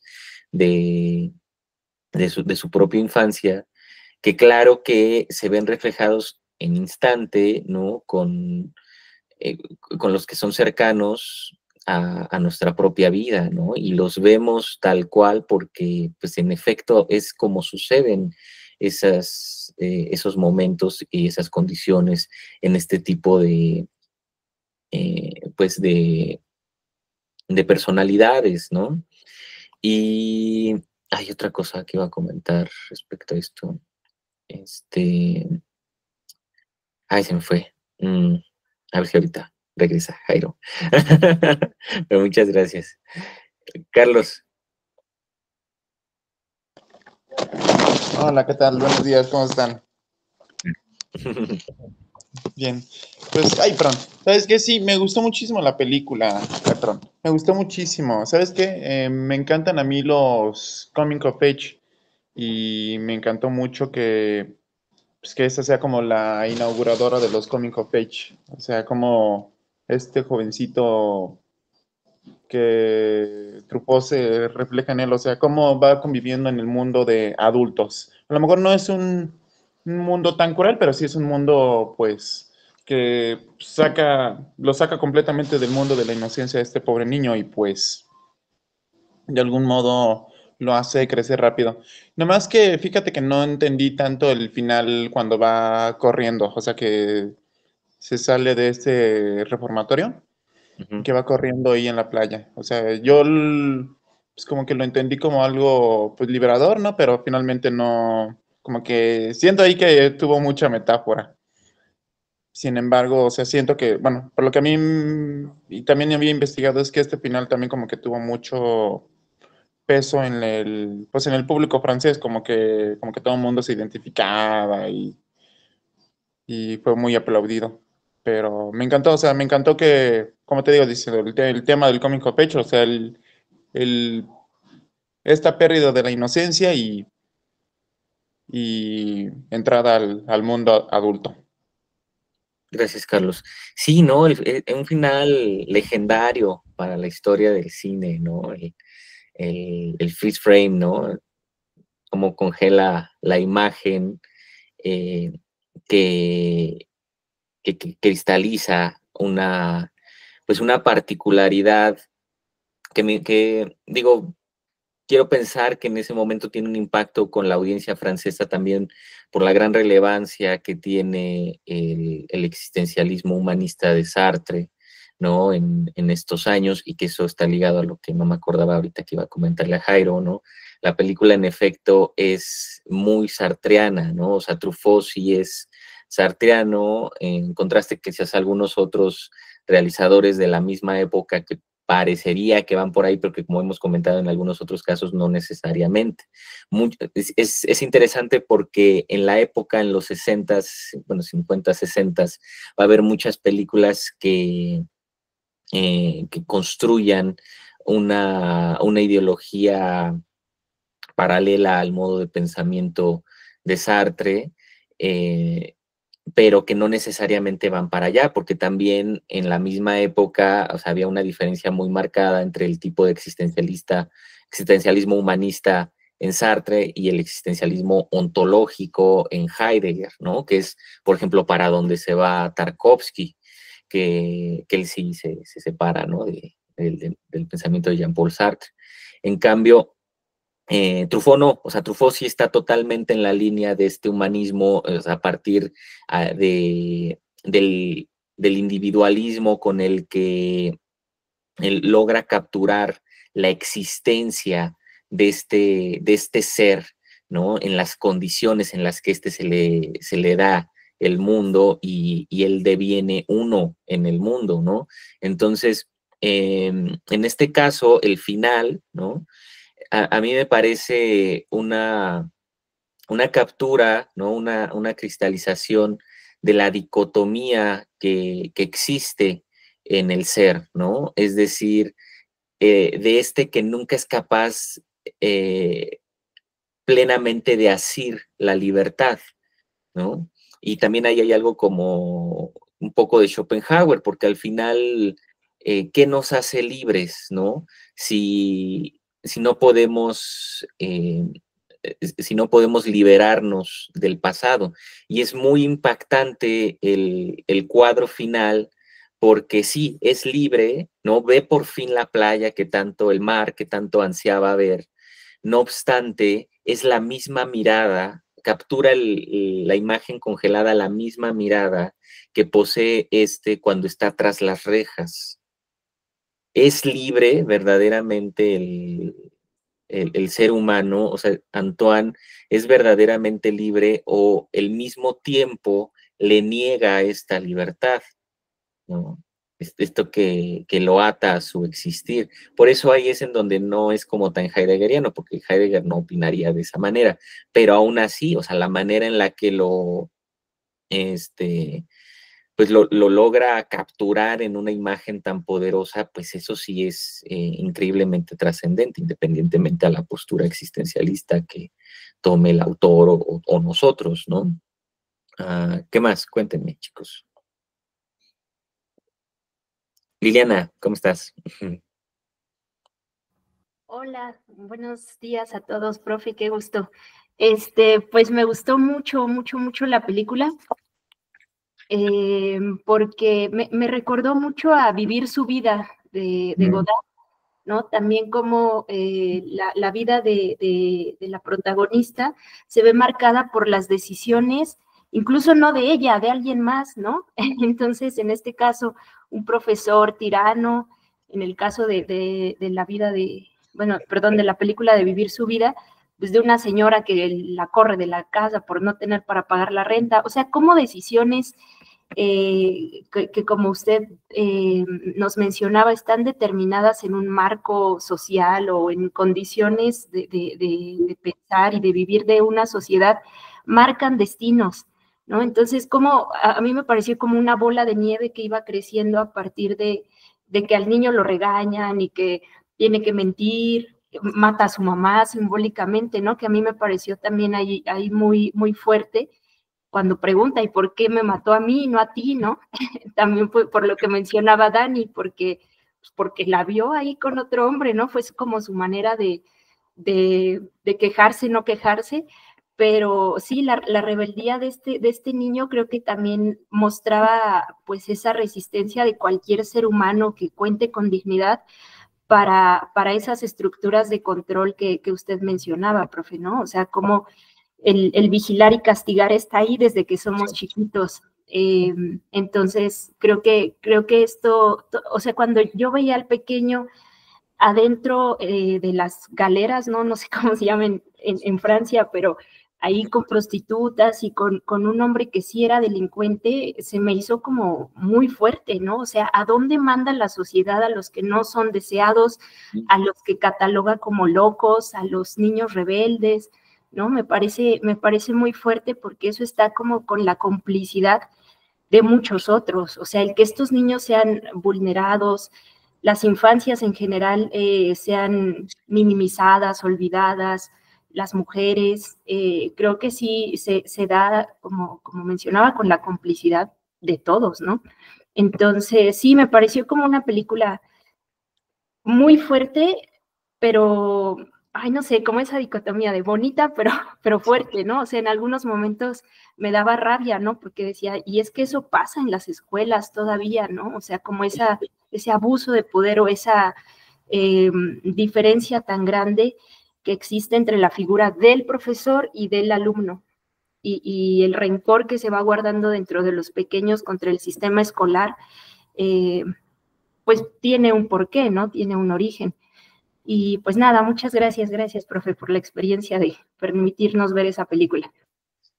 de, de su propia infancia, que claro que se ven reflejados en instante, ¿no? Con los que son cercanos a nuestra propia vida, ¿no? Y los vemos tal cual porque, pues en efecto, es como suceden esos momentos y esas condiciones en este tipo pues de personalidades, ¿no? Y hay otra cosa que iba a comentar respecto a esto. Este, Ay, se me fue. A ver si ahorita regresa Jairo. Pero muchas gracias. Carlos, Hola, ¿qué tal? Buenos días, ¿cómo están? Bien, pues, ay, perdón. ¿Sabes qué? Sí, me gustó muchísimo la película, perdón. Me gustó muchísimo. ¿Sabes qué? Me encantan a mí los Coming of Age y me encantó mucho que, pues, que esta sea como la inauguradora de los Coming of Age. O sea, como este jovencito que Truffaut se refleja en él, o sea, cómo va conviviendo en el mundo de adultos. A lo mejor no es un mundo tan cruel, pero sí es un mundo, pues, que lo saca completamente del mundo de la inocencia de este pobre niño y pues, de algún modo lo hace crecer rápido. Nomás que fíjate que no entendí tanto el final cuando va corriendo, o sea, que se sale de este reformatorio Ujú. que va corriendo ahí en la playa. O sea, yo pues como que lo entendí como algo pues liberador, ¿no? Pero finalmente no, como que siento ahí que tuvo mucha metáfora. Sin embargo, o sea, siento que, bueno, por lo que a mí y también había investigado es que este final también como que tuvo mucho peso en el, pues en el público francés, como que todo el mundo se identificaba y fue muy aplaudido. Pero me encantó, o sea, me encantó que, como te digo, dice, el tema del cómic of age, o sea, el- esta pérdida de la inocencia y entrada al mundo adulto. Gracias, Carlos. Sí, ¿no? Un final legendario para la historia del cine, ¿no? El freeze frame, ¿no? Cómo congela la imagen, eh, que, que cristaliza pues una particularidad que digo, quiero pensar que en ese momento tiene un impacto con la audiencia francesa también por la gran relevancia que tiene el existencialismo humanista de Sartre, ¿no? En estos años, y que eso está ligado a lo que no me acordaba ahorita que iba a comentarle a Jairo, ¿no? La película, en efecto, es muy sartreana, ¿no? O sea, Truffaut sí es sartreano, en contraste que seas algunos otros realizadores de la misma época que parecería que van por ahí, pero que como hemos comentado en algunos otros casos, no necesariamente. Es interesante porque en la época, en los 60s, bueno, 50, 60s, va a haber muchas películas que construyan una ideología paralela al modo de pensamiento de Sartre, eh, pero que no necesariamente van para allá, porque también en la misma época, o sea, había una diferencia muy marcada entre el tipo de existencialismo humanista en Sartre y el existencialismo ontológico en Heidegger, ¿no? Que es, por ejemplo, para donde se va Tarkovsky, que él sí se separa, ¿no? Del pensamiento de Jean-Paul Sartre. En cambio, Truffaut no, o sea, Truffaut sí está totalmente en la línea de este humanismo, o sea, a partir del individualismo con el que él logra capturar la existencia de este ser, ¿no? En las condiciones en las que se le da el mundo y él deviene uno en el mundo, ¿no? Entonces, en este caso, el final, ¿no? A mí me parece una captura, ¿no? Una cristalización de la dicotomía que existe en el ser, ¿no? Es decir, de este que nunca es capaz eh, plenamente de asir la libertad, ¿no? Y también ahí hay algo como un poco de Schopenhauer, porque al final, ¿qué nos hace libres, no? Si no podemos, si no podemos liberarnos del pasado. Y es muy impactante el cuadro final, porque sí, es libre, ¿no? Ve por fin la playa el mar que tanto ansiaba ver. No obstante, es la misma mirada, captura la imagen congelada, la misma mirada que posee cuando está tras las rejas. Es libre verdaderamente el ser humano, o sea, Antoine es verdaderamente libre o al mismo tiempo le niega esta libertad, ¿no? Esto que lo ata a su existir. Por eso ahí es en donde no es como tan heideggeriano, porque Heidegger no opinaría de esa manera, pero aún así, o sea, la manera en la que pues lo logra capturar en una imagen tan poderosa, pues eso sí es increíblemente trascendente, independientemente a la postura existencialista que tome el autor o nosotros, ¿no? ¿Qué más? Cuéntenme, chicos. Liliana, ¿cómo estás? Hola, buenos días a todos, profe, qué gusto. Pues me gustó mucho, mucho, mucho la película, porque me recordó mucho a Vivir su vida de Godard, ¿no? También como la vida de la protagonista se ve marcada por las decisiones, incluso no de ella, de alguien más, ¿no? Entonces, en este caso, un profesor tirano, en el caso de la vida bueno, perdón, de la película de Vivir su vida, pues de una señora que la corre de la casa por no tener para pagar la renta, o sea, como decisiones que como usted nos mencionaba, están determinadas en un marco social o en condiciones de pensar y de vivir de una sociedad, marcan destinos, ¿no? Entonces, como a mí me pareció como una bola de nieve que iba creciendo a partir de que al niño lo regañan y que tiene que mentir, mata a su mamá simbólicamente, ¿no? Que a mí me pareció también ahí muy, muy fuerte cuando pregunta, ¿y por qué me mató a mí y no a ti, no? También fue por lo que mencionaba Dani, porque la vio ahí con otro hombre, ¿no? Fue como su manera de quejarse, no quejarse, pero sí, la rebeldía de este niño creo que también mostraba pues esa resistencia de cualquier ser humano que cuente con dignidad para esas estructuras de control que usted mencionaba, profe, ¿no? O sea, como el vigilar y castigar está ahí desde que somos chiquitos. Entonces, creo que esto, o sea, cuando yo veía al pequeño adentro de las galeras, ¿no? No sé cómo se llaman en Francia, pero ahí con prostitutas y con un hombre que sí era delincuente, se me hizo como muy fuerte, ¿no? O sea, ¿a dónde manda la sociedad a los que no son deseados, a los que cataloga como locos, a los niños rebeldes? ¿No? Me parece muy fuerte porque eso está como con la complicidad de muchos otros. O sea, el que estos niños sean vulnerados, las infancias en general sean minimizadas, olvidadas, las mujeres, creo que sí se da, como mencionaba, con la complicidad de todos, ¿no? Entonces, sí, me pareció como una película muy fuerte, pero, ay, no sé, como esa dicotomía de bonita, pero fuerte, ¿no? O sea, en algunos momentos me daba rabia, ¿no? Porque decía, y es que eso pasa en las escuelas todavía, ¿no? O sea, como ese abuso de poder o esa diferencia tan grande que existe entre la figura del profesor y del alumno. Y el rencor que se va guardando dentro de los pequeños contra el sistema escolar, pues tiene un porqué, ¿no? Tiene un origen. Y pues nada, muchas gracias, profe, por la experiencia de permitirnos ver esa película.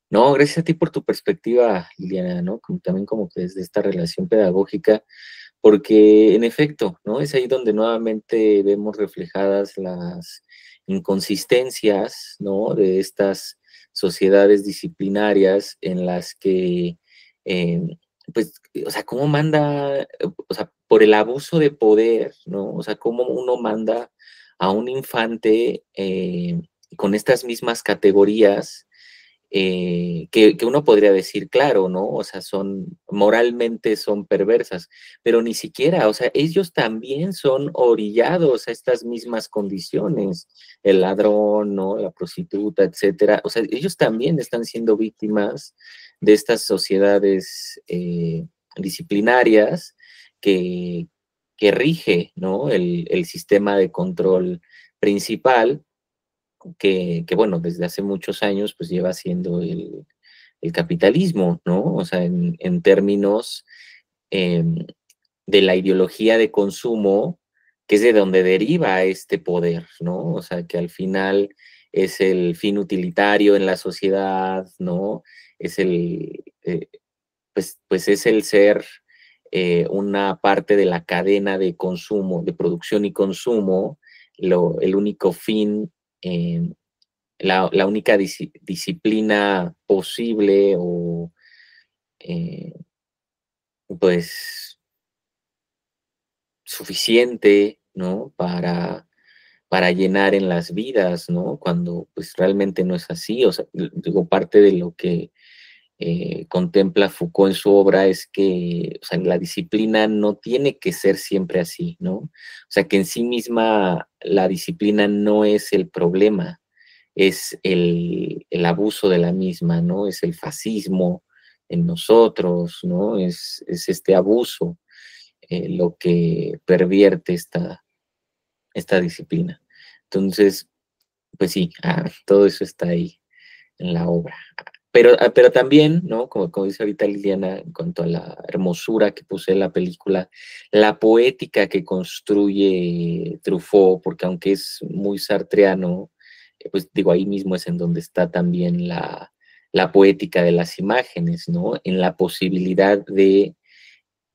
No, gracias a ti por tu perspectiva, Liliana, ¿no? También como que desde esta relación pedagógica, porque en efecto, ¿no? Es ahí donde nuevamente vemos reflejadas las inconsistencias, ¿no? De estas sociedades disciplinarias en las que, eh, pues, o sea, cómo manda, o sea, por el abuso de poder, ¿no? O sea, cómo uno manda a un infante con estas mismas categorías que uno podría decir, claro, ¿no? O sea, moralmente son perversas, pero ni siquiera, o sea, ellos también son orillados a estas mismas condiciones, el ladrón, ¿no? La prostituta, etcétera, o sea, ellos también están siendo víctimas de estas sociedades disciplinarias que rige, ¿no? El sistema de control principal bueno, desde hace muchos años pues lleva siendo el capitalismo, ¿no? O sea, en términos de la ideología de consumo, que es de donde deriva este poder, ¿no? O sea, que al final es el fin utilitario en la sociedad, ¿no? Es pues es el ser una parte de la cadena de consumo, de producción y consumo, el único fin la única disciplina posible pues, suficiente, ¿no? Para llenar en las vidas, ¿no? Cuando pues realmente no es así. O sea, digo, parte de lo que contempla Foucault en su obra es que, o sea, la disciplina no tiene que ser siempre así, ¿no? O sea, que en sí misma la disciplina no es el problema, es el abuso de la misma, ¿no? Es el fascismo en nosotros, ¿no? Es este abuso lo que pervierte esta disciplina. Entonces, pues sí, todo eso está ahí en la obra. Pero también, ¿no? Como dice ahorita Liliana, en cuanto a la hermosura que posee la película, la poética que construye Truffaut, porque aunque es muy sartreano, pues digo, ahí mismo es en donde está también la poética de las imágenes, ¿no? En la posibilidad de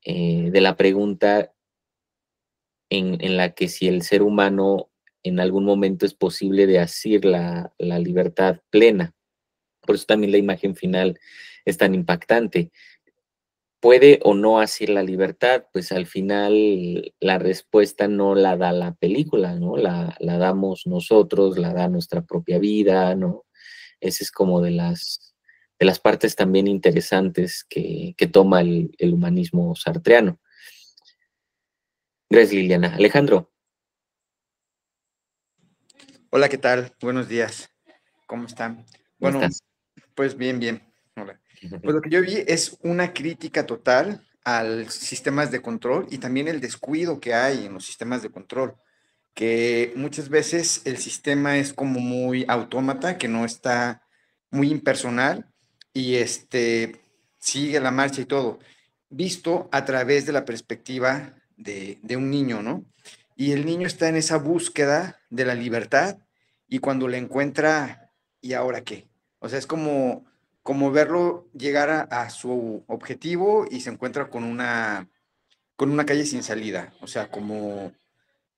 la pregunta en la que si el ser humano en algún momento es posible de asir la libertad plena. Por eso también la imagen final es tan impactante. ¿Puede o no asir la libertad? Pues al final la respuesta no la da la película, ¿no? La damos nosotros, la da nuestra propia vida, ¿no? Esa es como de las partes también interesantes que toma el humanismo sartreano. Gracias, Liliana. Alejandro. Hola, ¿qué tal? Buenos días. ¿Cómo están? ¿Cómo Bueno, estás? pues bien. Hola. Pues lo que yo vi es una crítica total a los sistemas de control y también el descuido que hay en los sistemas de control, que muchas veces el sistema es como muy autómata, que no está muy impersonal y sigue la marcha y todo, visto a través de la perspectiva de un niño, ¿no? Y el niño está en esa búsqueda de la libertad y cuando la encuentra, ¿y ahora qué? O sea, es como verlo llegar a su objetivo y se encuentra con una calle sin salida, o sea, como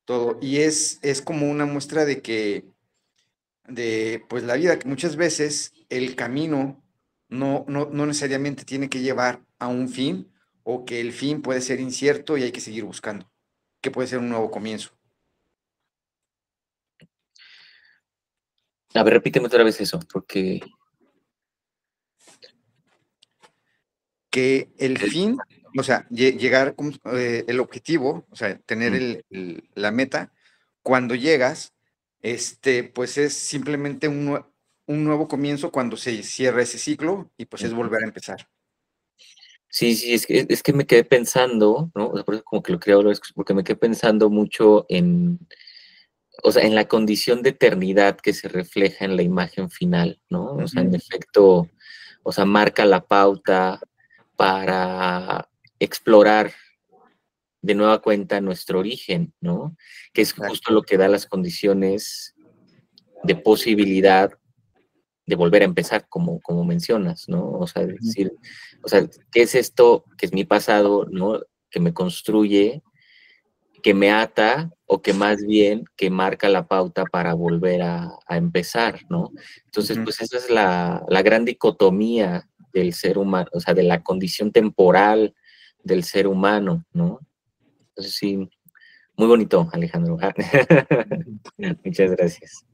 todo. Y es como una muestra de que, pues la vida, que muchas veces el camino no necesariamente tiene que llevar a un fin o que el fin puede ser incierto y hay que seguir buscando, que puede ser un nuevo comienzo. A ver, repíteme otra vez eso, porque... Que el fin, o sea, llegar, el objetivo, o sea, tener la meta, cuando llegas, pues es simplemente un nuevo comienzo cuando se cierra ese ciclo y pues es volver a empezar. Sí, es que me quedé pensando, ¿no? O sea, por eso como que lo quería hablar, porque me quedé pensando mucho o sea, en la condición de eternidad que se refleja en la imagen final, ¿no? O sea, en efecto, o sea, marca la pauta para explorar de nueva cuenta nuestro origen, ¿no? Que es justo lo que da las condiciones de posibilidad de volver a empezar, como mencionas, ¿no? O sea, decir, o sea, ¿qué es esto que es mi pasado, ¿no? Que me construye, que me ata, o que más bien que marca la pauta para volver a empezar, ¿no? Entonces, pues esa es la gran dicotomía del ser humano, o sea, de la condición temporal del ser humano, ¿no? Entonces, sí, muy bonito, Alejandro. Muchas gracias.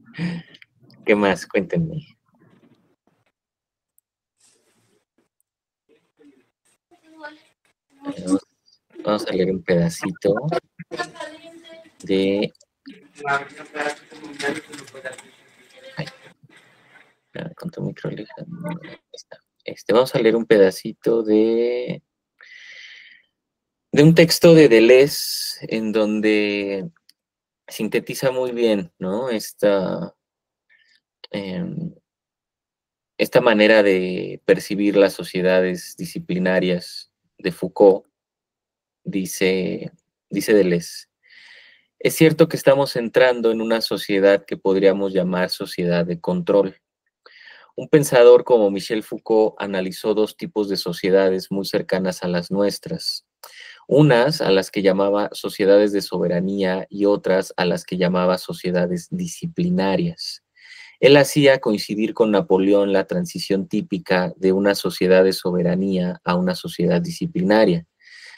¿Qué más? Cuéntenme. Vamos a leer un pedacito de... Ay, con tu micro, Alejandro. Vamos a leer un pedacito de un texto de Deleuze en donde sintetiza muy bien, ¿no? Esta manera de percibir las sociedades disciplinarias de Foucault. Dice Deleuze: es cierto que estamos entrando en una sociedad que podríamos llamar sociedad de control. Un pensador como Michel Foucault analizó dos tipos de sociedades muy cercanas a las nuestras. Unas a las que llamaba sociedades de soberanía y otras a las que llamaba sociedades disciplinarias. Él hacía coincidir con Napoleón la transición típica de una sociedad de soberanía a una sociedad disciplinaria.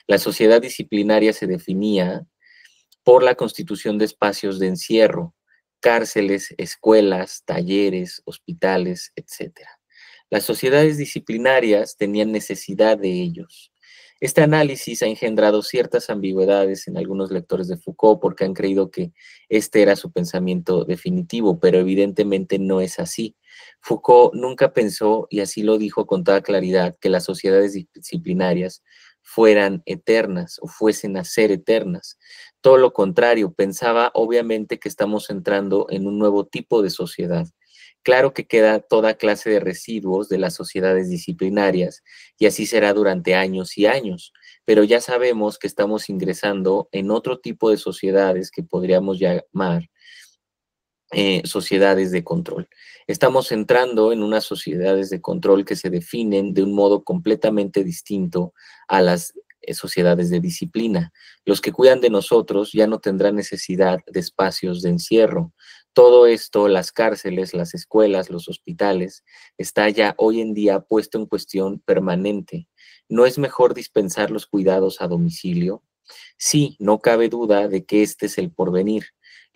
La sociedad disciplinaria se definía por la constitución de espacios de encierro, cárceles, escuelas, talleres, hospitales, etc. Las sociedades disciplinarias tenían necesidad de ellos. Este análisis ha engendrado ciertas ambigüedades en algunos lectores de Foucault porque han creído que este era su pensamiento definitivo, pero evidentemente no es así. Foucault nunca pensó, y así lo dijo con toda claridad, que las sociedades disciplinarias fueran eternas o fuesen a ser eternas. Todo lo contrario, pensaba obviamente que estamos entrando en un nuevo tipo de sociedad. Claro que queda toda clase de residuos de las sociedades disciplinarias y así será durante años y años, pero ya sabemos que estamos ingresando en otro tipo de sociedades que podríamos llamar sociedades de control. Estamos entrando en unas sociedades de control que se definen de un modo completamente distinto a las sociedades de disciplina. Los que cuidan de nosotros ya no tendrán necesidad de espacios de encierro. Todo esto, las cárceles, las escuelas, los hospitales, está ya hoy en día puesto en cuestión permanente. ¿No es mejor dispensar los cuidados a domicilio? Sí, no cabe duda de que este es el porvenir.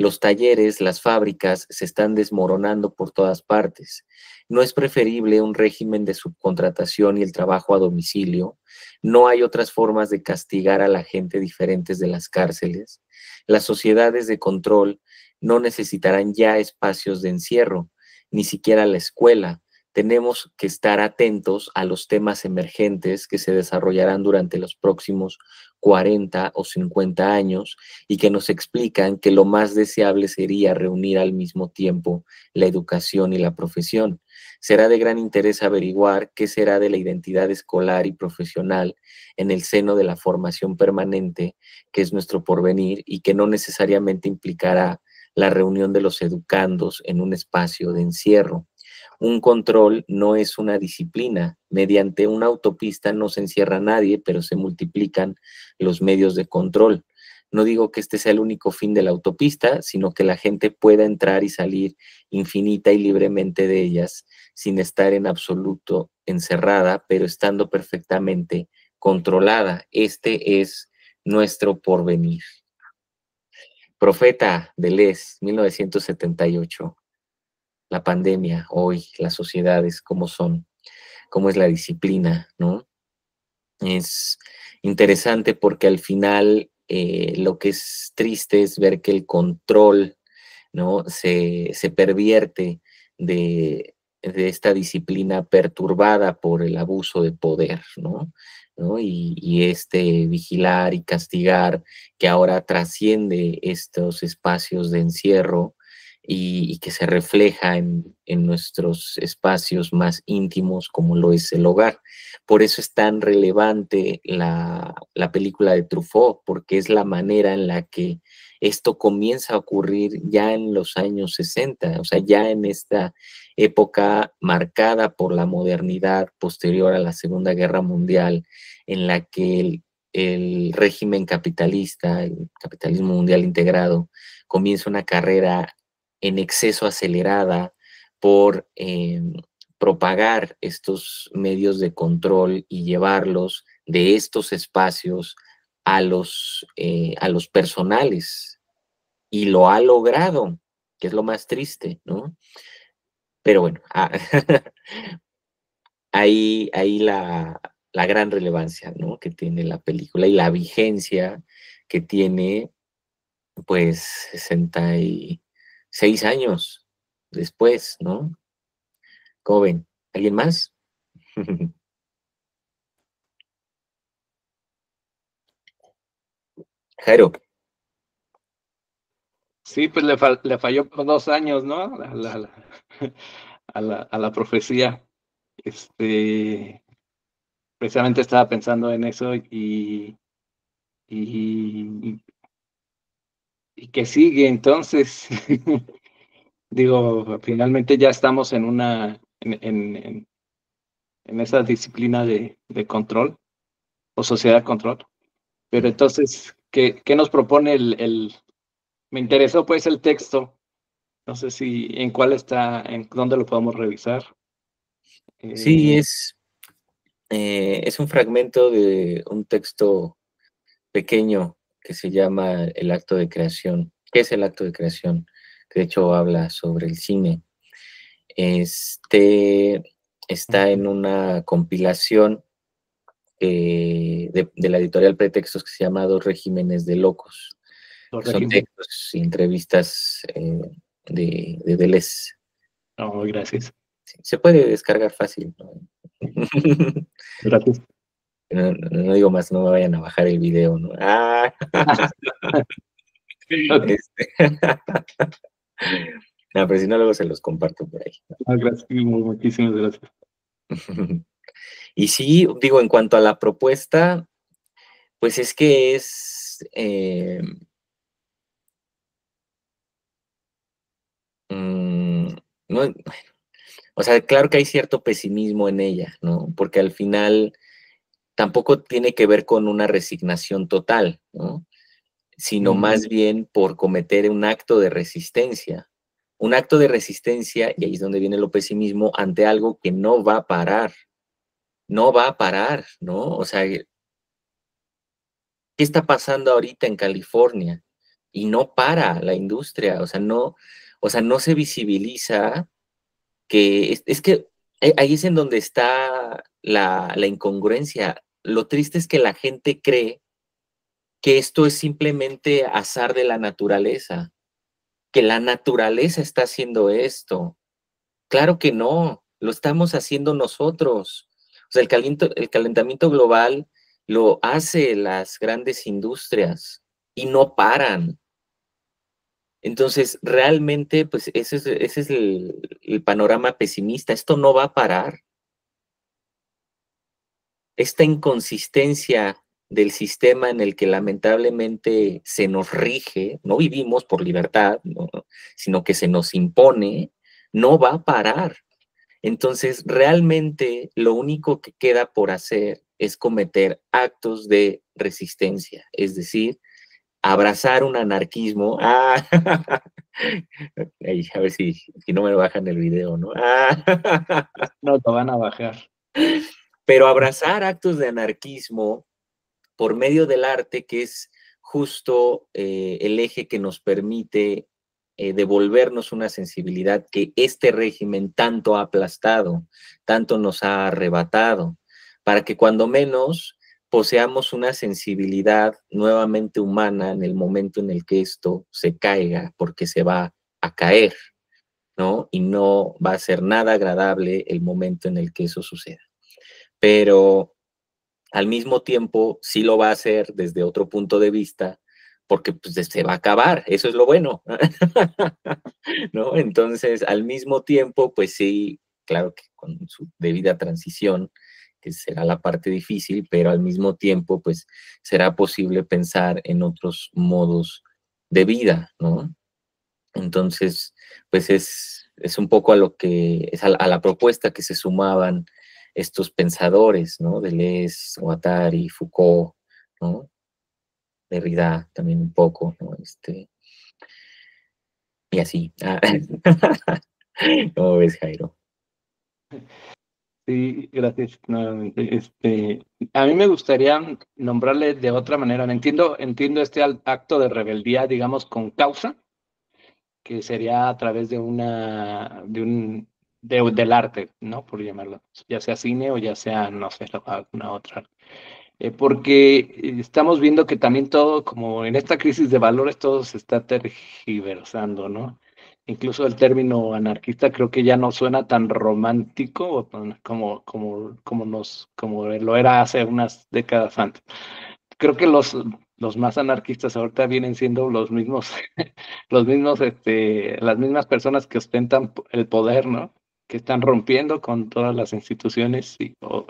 Los talleres, las fábricas se están desmoronando por todas partes. ¿No es preferible un régimen de subcontratación y el trabajo a domicilio? ¿No hay otras formas de castigar a la gente diferentes de las cárceles? Las sociedades de control no necesitarán ya espacios de encierro, ni siquiera la escuela. Tenemos que estar atentos a los temas emergentes que se desarrollarán durante los próximos 40 o 50 años y que nos explican que lo más deseable sería reunir al mismo tiempo la educación y la profesión. Será de gran interés averiguar qué será de la identidad escolar y profesional en el seno de la formación permanente, que es nuestro porvenir y que no necesariamente implicará la reunión de los educandos en un espacio de encierro. Un control no es una disciplina. Mediante una autopista no se encierra a nadie, pero se multiplican los medios de control. No digo que este sea el único fin de la autopista, sino que la gente pueda entrar y salir infinita y libremente de ellas, sin estar en absoluto encerrada, pero estando perfectamente controlada. Este es nuestro porvenir. Profeta Deleuze, 1978. La pandemia, hoy, las sociedades, cómo son, cómo es la disciplina, ¿no? Es interesante porque al final lo que es triste es ver que el control, ¿no? se pervierte de esta disciplina perturbada por el abuso de poder, ¿no? Y este vigilar y castigar que ahora trasciende estos espacios de encierro y que se refleja en nuestros espacios más íntimos como lo es el hogar. Por eso es tan relevante la película de Truffaut, porque es la manera en la que esto comienza a ocurrir ya en los años 60, o sea, ya en esta época marcada por la modernidad posterior a la Segunda Guerra Mundial, en la que el régimen capitalista, el capitalismo mundial integrado, comienza una carrera en exceso acelerada por propagar estos medios de control y llevarlos de estos espacios a los personales. Y lo ha logrado, que es lo más triste, ¿no? Pero bueno, ahí la gran relevancia, ¿no? Que tiene la película y la vigencia que tiene, pues, 66 años después, ¿no? ¿Cómo ven? ¿Alguien más? Jairo. Sí, pues le falló por 2 años, ¿no? A la profecía. Precisamente estaba pensando en eso y que sigue entonces. Digo, finalmente ya estamos en esa disciplina de control o sociedad de control. Pero entonces, ¿qué nos propone me interesó pues el texto No sé si en cuál está, en dónde lo podemos revisar. Sí, es un fragmento de un texto pequeño que se llama El acto de creación. ¿Qué es el acto de creación? Que de hecho habla sobre el cine. Está en una compilación de la editorial Pretextos que se llama Dos regímenes de locos. Los Que son regímenes. textos y entrevistas de Deleuze. No, gracias. Sí, se puede descargar fácil, ¿no? Gracias. No digo más, no me vayan a bajar el video, ¿no? Ah, Ok. no, pero si no, luego se los comparto por ahí. Gracias, muchísimas gracias. Y sí, digo, en cuanto a la propuesta, pues es que es no, o sea, claro que hay cierto pesimismo en ella, ¿no? Porque al final tampoco tiene que ver con una resignación total, ¿no? Sino más bien por cometer un acto de resistencia. Un acto de resistencia, y ahí es donde viene lo pesimismo, ante algo que no va a parar. No va a parar, ¿no? O sea, ¿qué está pasando ahorita en California? Y no para la industria, o sea, no se visibiliza que es que ahí es en donde está la incongruencia. Lo triste es que la gente cree que esto es simplemente azar de la naturaleza, que la naturaleza está haciendo esto. Claro que no, lo estamos haciendo nosotros. O sea, el calentamiento global lo hace las grandes industrias y no paran. Entonces, realmente, pues ese es el panorama pesimista. Esto no va a parar. Esta inconsistencia del sistema en el que lamentablemente se nos rige, no vivimos por libertad, ¿no? Sino que se nos impone, no va a parar. Entonces, realmente lo único que queda por hacer es cometer actos de resistencia, es decir, abrazar un anarquismo. Ay, a ver si no me bajan el video, ¿no? No lo van a bajar. Pero abrazar actos de anarquismo por medio del arte, que es justo el eje que nos permite devolvernos una sensibilidad que este régimen tanto ha aplastado, tanto nos ha arrebatado, para que cuando menos poseamos una sensibilidad nuevamente humana en el momento en el que esto se caiga, porque se va a caer, ¿no? Y no va a ser nada agradable el momento en el que eso suceda. Pero al mismo tiempo sí lo va a hacer desde otro punto de vista, porque pues, se va a acabar, eso es lo bueno, ¿no? Entonces, al mismo tiempo, pues sí, claro que con su debida transición, que será la parte difícil, pero al mismo tiempo, pues será posible pensar en otros modos de vida, ¿no? Entonces, pues es un poco a lo que, es a la propuesta que se sumaban estos pensadores, ¿no? Deleuze, Guattari, Foucault, ¿no? Derrida también un poco, ¿no? Y así. ¿Cómo ves, Jairo? Sí, gracias nuevamente. A mí me gustaría nombrarle de otra manera. Entiendo este acto de rebeldía, digamos, con causa, que sería a través del arte, ¿no? Por llamarlo, ya sea cine o ya sea, no sé, alguna otra. Porque estamos viendo que también todo, como en esta crisis de valores, todo se está tergiversando, ¿no? Incluso el término anarquista creo que ya no suena tan romántico como lo era hace unas décadas antes. Creo que los más anarquistas ahorita vienen siendo los mismos, las mismas personas que ostentan el poder, ¿no? Que están rompiendo con todas las instituciones,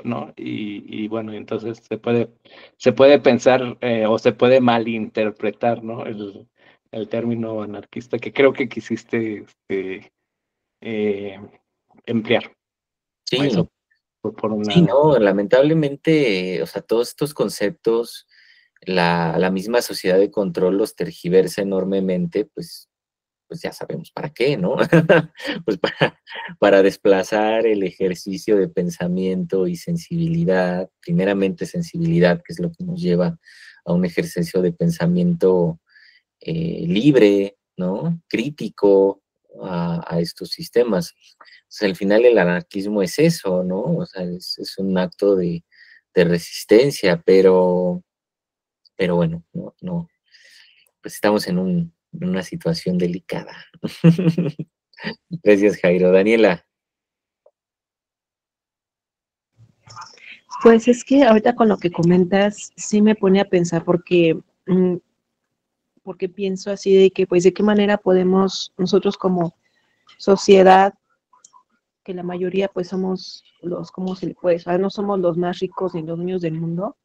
¿no? Y bueno, entonces se puede pensar o se puede malinterpretar, ¿no? El término anarquista que creo que quisiste emplear. Sí, Eso por un sí, lado. no, lamentablemente, o sea, todos estos conceptos, la misma sociedad de control los tergiversa enormemente, pues pues ya sabemos para qué, ¿no? Pues para desplazar el ejercicio de pensamiento y sensibilidad, primeramente sensibilidad, que es lo que nos lleva a un ejercicio de pensamiento libre, ¿no? Crítico a estos sistemas. O sea, al final el anarquismo es eso, ¿no? O sea, es un acto de resistencia, pero bueno, no, pues estamos en una situación delicada. Gracias, Jairo. Daniela. Pues es que ahorita con lo que comentas, sí me pone a pensar porque pienso así de que, pues, de qué manera podemos nosotros como sociedad, que la mayoría, pues, somos los, ¿cómo se le puede? O sea, no somos los más ricos ni los niños del mundo,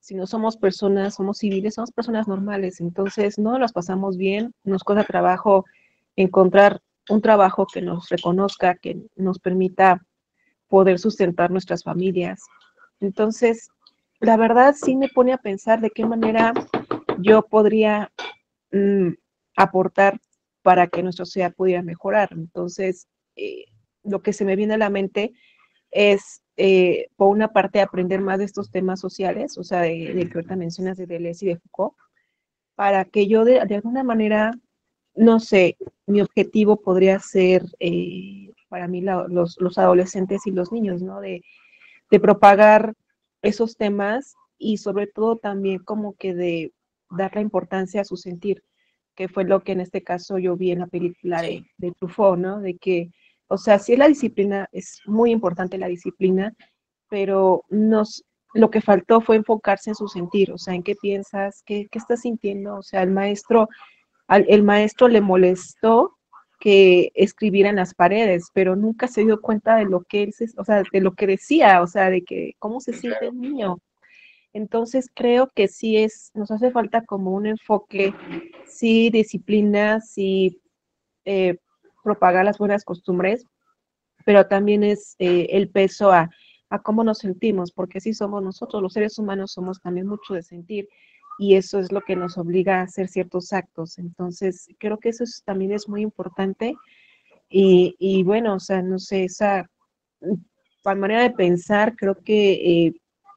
sino somos personas, somos civiles, somos personas normales. Entonces, no las pasamos bien, nos cuesta trabajo encontrar un trabajo que nos reconozca, que nos permita poder sustentar nuestras familias. Entonces, la verdad sí me pone a pensar de qué manera yo podría mm, aportar para que nuestra sociedad pudiera mejorar. Entonces, lo que se me viene a la mente es, por una parte, aprender más de estos temas sociales, o sea, de que ahorita mencionas de Deleuze y de Foucault, para que yo de alguna manera, no sé, mi objetivo podría ser para mí los adolescentes y los niños, ¿no? De propagar esos temas y sobre todo también como que de dar la importancia a su sentir, que fue lo que en este caso yo vi en la película de Truffaut, ¿no? De que, o sea, sí la disciplina, es muy importante la disciplina, pero lo que faltó fue enfocarse en su sentir, o sea, en qué piensas, qué estás sintiendo, o sea, el maestro le molestó que escribiera en las paredes, pero nunca se dio cuenta de lo que o sea, de lo que decía, o sea, de que cómo se siente el niño. Entonces creo que sí nos hace falta como un enfoque, sí disciplina, sí eh, propagar las buenas costumbres, pero también es el peso a cómo nos sentimos, porque sí somos nosotros, los seres humanos somos también mucho de sentir y eso es lo que nos obliga a hacer ciertos actos. Entonces, creo que también es muy importante y bueno, o sea, no sé, esa manera de pensar, creo que,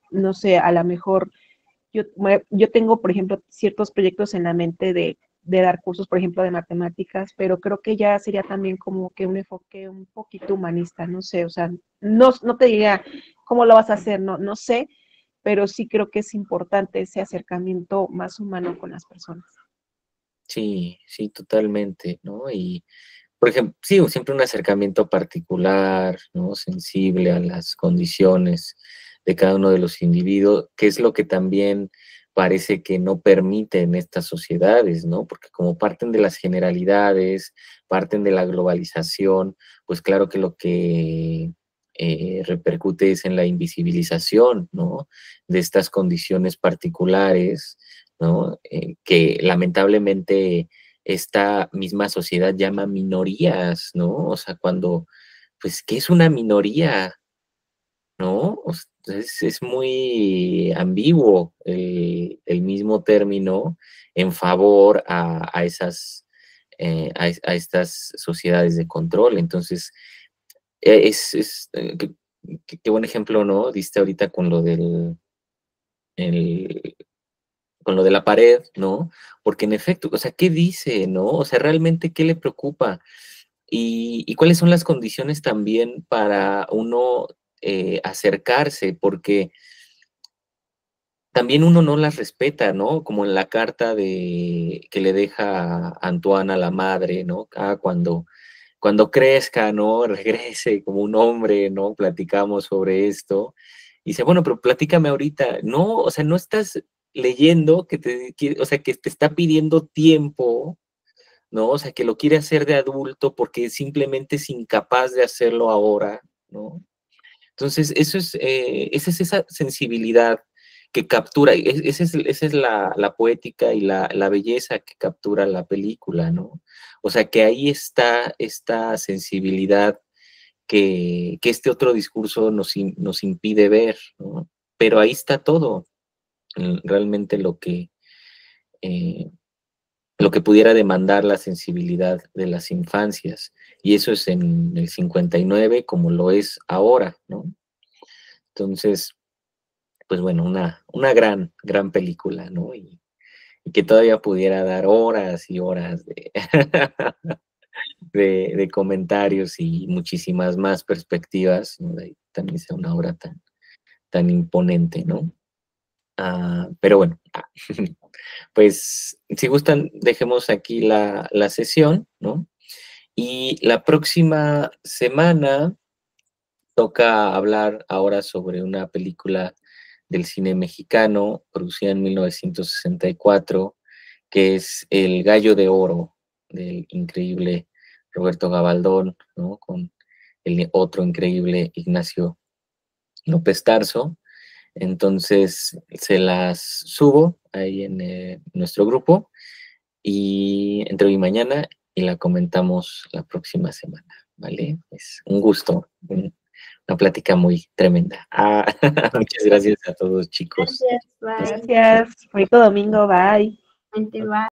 no sé, a lo mejor yo tengo, por ejemplo, ciertos proyectos en la mente de dar cursos, por ejemplo, de matemáticas, pero creo que ya sería también como que un enfoque un poquito humanista, no sé, o sea, no te diría cómo lo vas a hacer, no sé, pero sí creo que es importante ese acercamiento más humano con las personas. Sí, sí, totalmente, ¿no? Y, por ejemplo, sí, siempre un acercamiento particular, ¿no? Sensible a las condiciones de cada uno de los individuos, que es lo que también parece que no permiten estas sociedades, ¿no? Porque como parten de las generalidades, parten de la globalización, pues claro que lo que repercute es en la invisibilización, ¿no? De estas condiciones particulares, ¿no? Que lamentablemente esta misma sociedad llama minorías, ¿no? O sea, cuando, pues, ¿qué es una minoría? ¿No? O sea, es muy ambiguo el mismo término en favor a esas, a estas sociedades de control. Entonces, qué buen ejemplo, ¿no? Diste ahorita con lo el- con lo de la pared, ¿no? Porque en efecto, o sea, ¿qué dice, no? O sea, realmente, ¿qué le preocupa? Y cuáles son las condiciones también para uno acercarse, porque también uno no las respeta, ¿no? Como en la carta que le deja Antoine a la madre, ¿no? Cuando crezca, ¿no? Regrese como un hombre, ¿no? Platicamos sobre esto. Y dice, bueno, pero platícame ahorita. No, o sea, no estás leyendo o sea, que te está pidiendo tiempo, ¿no? O sea, que lo quiere hacer de adulto porque simplemente es incapaz de hacerlo ahora, ¿no? Entonces, esa es esa sensibilidad que captura, esa es la poética y la belleza que captura la película, ¿no? O sea, que ahí está esta sensibilidad que este otro discurso nos impide ver, ¿no? Pero ahí está todo, realmente lo que, eh, lo que pudiera demandar la sensibilidad de las infancias. Y eso es en el 59 como lo es ahora, ¿no? Entonces, pues bueno, una gran película, ¿no? Y que todavía pudiera dar horas y horas de comentarios y muchísimas más perspectivas, ¿no? De ahí también sea una obra tan imponente, ¿no? Pero bueno, pues si gustan, dejemos aquí la sesión, ¿no? Y la próxima semana toca hablar ahora sobre una película del cine mexicano producida en 1964, que es El Gallo de Oro, del increíble Roberto Gabaldón, ¿no? Con el otro increíble Ignacio López Tarso. Entonces se las subo ahí en nuestro grupo y entre hoy y mañana y la comentamos la próxima semana, ¿vale? Es un gusto, una plática muy tremenda. Muchas gracias a todos, chicos. Gracias, bye. Gracias. Bonito domingo. Bye. Bye.